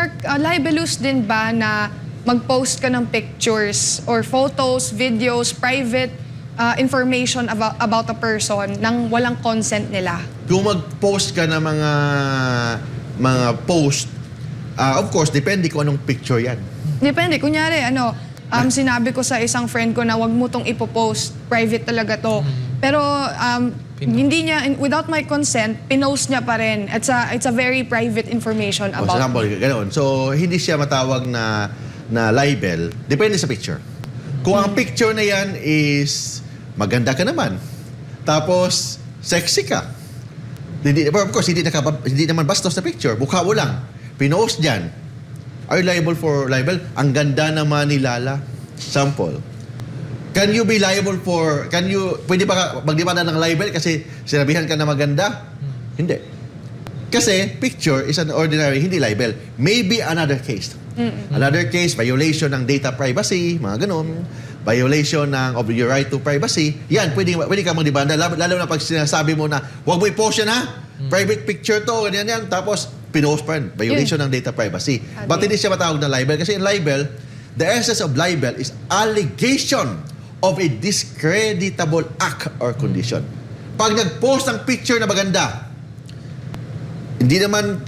Mark, libelous din ba na mag-post ka ng pictures or photos, videos, private information about a person nang walang consent nila? Kung mag-post ka ng mga post, of course, depende kung anong picture yan. Depende. Kunyari, sinabi ko sa isang friend ko na wag mo tong ipopost, private talaga to. Pero hindi niya, without my consent, pinost niya pa rin. It's a very private information about example, me. ganoon. So, hindi siya matawag na libel. Depende sa picture. Kung ang picture na yan is maganda ka naman, tapos sexy ka, of course, hindi naman bastos na picture. Mukha mo lang. Pinost dyan. Are you liable for libel? Ang ganda naman ni Lala. Sample. Can you be liable for... Pwede ba magdemanda ng libel kasi sinabihan ka na maganda? Hindi. Kasi picture is an ordinary, hindi libel. Maybe another case. Another case, violation ng data privacy, mga ganun. Violation of your right to privacy. Yan, pwede ka magdemanda. Lalo na pag sinasabi mo na, huwag mo i-post yan ha. Private picture to, ganyan yan. Tapos, pinost pa rin. Violation ng data privacy. But hindi siya matawag na libel. Kasi in libel, the essence of libel is allegation of a discreditable act or condition. Pag nag-post ng picture na maganda, hindi naman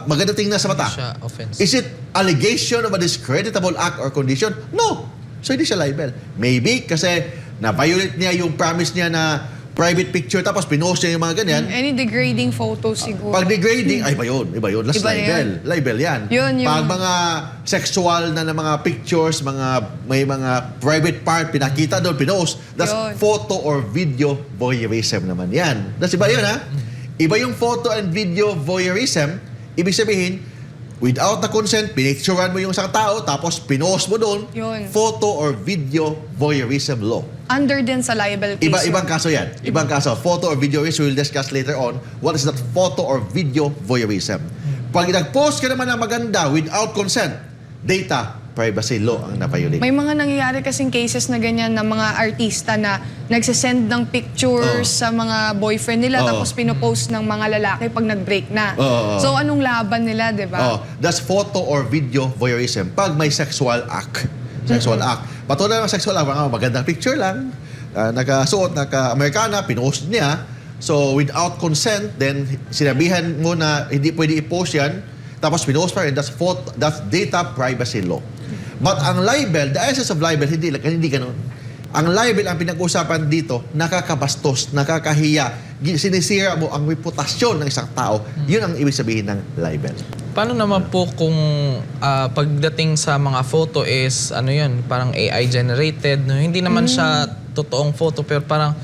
maganda tingnan sa mata. Siya offense. Is it allegation of a discreditable act or condition? No. So hindi siya libel. Maybe kasi na-violate niya yung promise niya na private picture tapos pinost niya yung mga ganyan. Any degrading photos siguro. Pag degrading, iba yun. Last Iba libel. Libel yan. Yun. Pag mga sexual na mga pictures, may mga private part, pinakita doon, pinost, that's Yun. photo or video voyeurism naman yan. That's iba yun, ha? Iba yung photo and video voyeurism, ibig sabihin, without the consent, pinicturean mo yung isang tao, tapos pinost mo doon, Yun. photo or video voyeurism law. Under din sa libel case. Ibang kaso yan. Ibang kaso. Photo or video voyeurism, we'll discuss later on. What is that photo or video voyeurism? Pag nag-post ka naman ng maganda without consent, data privacy law ang na-violate. May mga nangyayari kasing cases na ganyan na mga artista na nagsisend ng pictures sa mga boyfriend nila tapos pinopost ng mga lalaki pag nag-break na. So anong laban nila, di ba? That's photo or video voyeurism. Pag may sexual act. Sexual act. Patuloy ng sexual act, magandang picture lang, nakasuot, naka-Amerikana, pinost niya. So without consent, then sinabihan mo na hindi pwede i-post yan, tapos pinost pa rin, that's data privacy law. But ang libel, the essence of libel, hindi ganun. Ang libel, ang pinag-usapan dito, nakakabastos, nakakahiya, sinisira mo ang reputasyon ng isang tao. Yun ang ibig sabihin ng libel. Paano naman po kung pagdating sa mga photo is, parang AI generated, no? Hindi naman siya totoong photo, pero parang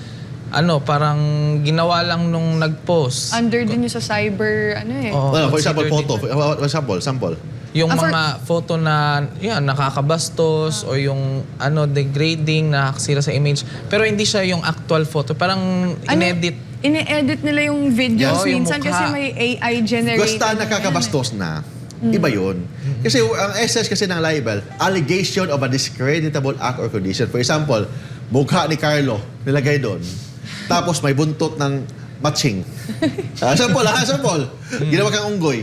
ginawa lang nung nag-post. Under din yung sa cyber, For example, photo. Sample. Yung mga photo na nakakabastos o yung degrading, nakakasira sa image. Pero hindi siya yung actual photo. Parang inedit. Ine-edit nila yung videos yung minsan mukha. kasi may AI generated. Basta nakakabastos na, iba yun. Kasi ang essence kasi ng libel, allegation of a discreditable act or condition. For example, mukha ni Carlo, nilagay doon. Tapos may buntot ng matching. Sample. Ginawa kang unggoy.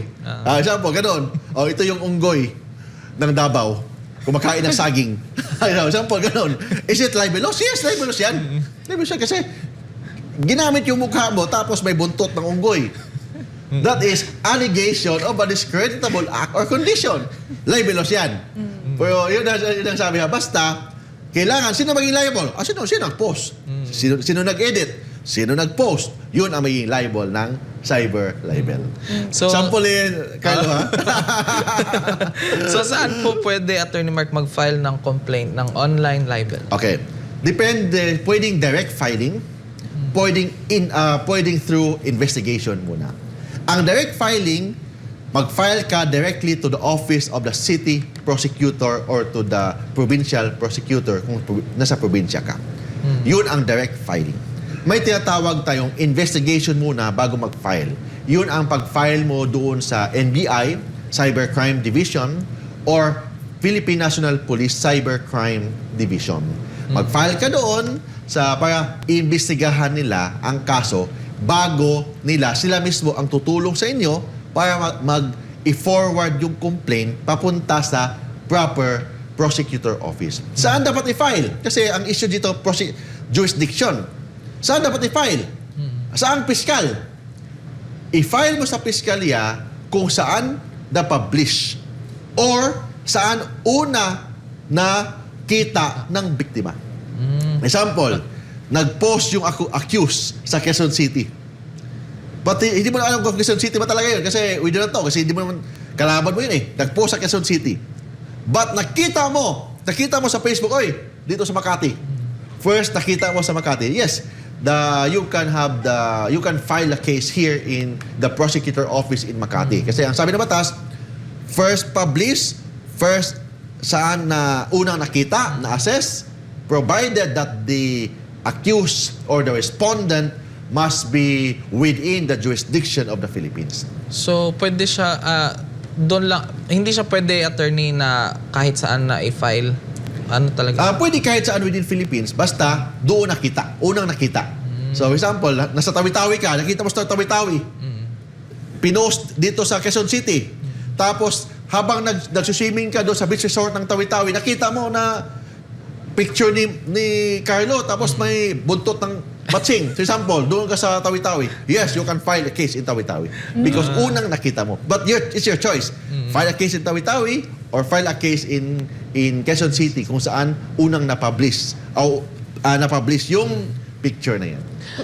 Sample, gano'n. Ito yung unggoy ng Davao. Kumakain ng saging. Sample, gano'n. Is it libelous? Yes, libelous yan. Libelous yan kasi ginamit yung mukha mo tapos may buntot ng unggoy. That is allegation of a discreditable act or condition. Libelous yan. Pero yun ang sabi ha, basta kailangan, sino maging liable? Sino nag-post? Sino nag-edit? Sino nag-post? Yun ang magiging liable ng cyber libel. So, Sample Carlo, ha? So, saan po pwede, Attorney Mark, mag-file ng complaint ng online libel? Okay. Depende. Pwedeng direct filing. Pwedeng through investigation muna. Ang direct filing, mag-file ka directly to the office of the city prosecutor or to the provincial prosecutor kung nasa probinsya ka. Yun ang direct filing. May tinatawag tayong investigation muna bago mag-file. Yun ang pag-file mo doon sa NBI, Cybercrime Division, or Philippine National Police Cybercrime Division. Mag-file ka doon para iimbestigahan nila ang kaso bago sila mismo ang tutulong sa inyo para i-forward yung complaint papunta sa proper prosecutor office. Saan dapat i-file? Kasi ang issue dito, jurisdiction. Saan dapat i-file? Saan piskal? I-file mo sa piskalya kung saan na-publish or saan una na kita ng biktima. Example, nag-post yung accused sa Quezon City. But hindi mo na alam kung Quezon City ba talaga yun kasi we don't know kasi hindi mo naman kalaban mo yun eh. Nag-post sa Quezon City. But nakita mo sa Facebook, oy, dito sa Makati. First, nakita mo sa Makati. Yes, you can file a case here in the prosecutor office in Makati. Kasi ang sabi ng batas, first publish, first saan na unang nakita, na-assess, provided that the accused or the respondent must be within the jurisdiction of the Philippines. So, pwede siya, doon lang, hindi siya pwede attorney na kahit saan na i-file. Ano talaga? Pwede kahit saan within Philippines, basta doon nakita, unang nakita. So, example, nasa Tawi-Tawi ka, nakita mo sa Tawi-Tawi. Pinost dito sa Quezon City. Tapos, habang nagsuswimming ka doon sa beach resort ng Tawi-Tawi, nakita mo na picture ni Carlo, tapos may buntot ng batsing. For example, doon ka sa Tawi-Tawi. Yes, you can file a case in Tawi-Tawi. Because unang nakita mo. But it's your choice. File a case in Tawi-Tawi or file a case in Quezon City kung saan unang na-publish o na-publish yung picture na yan.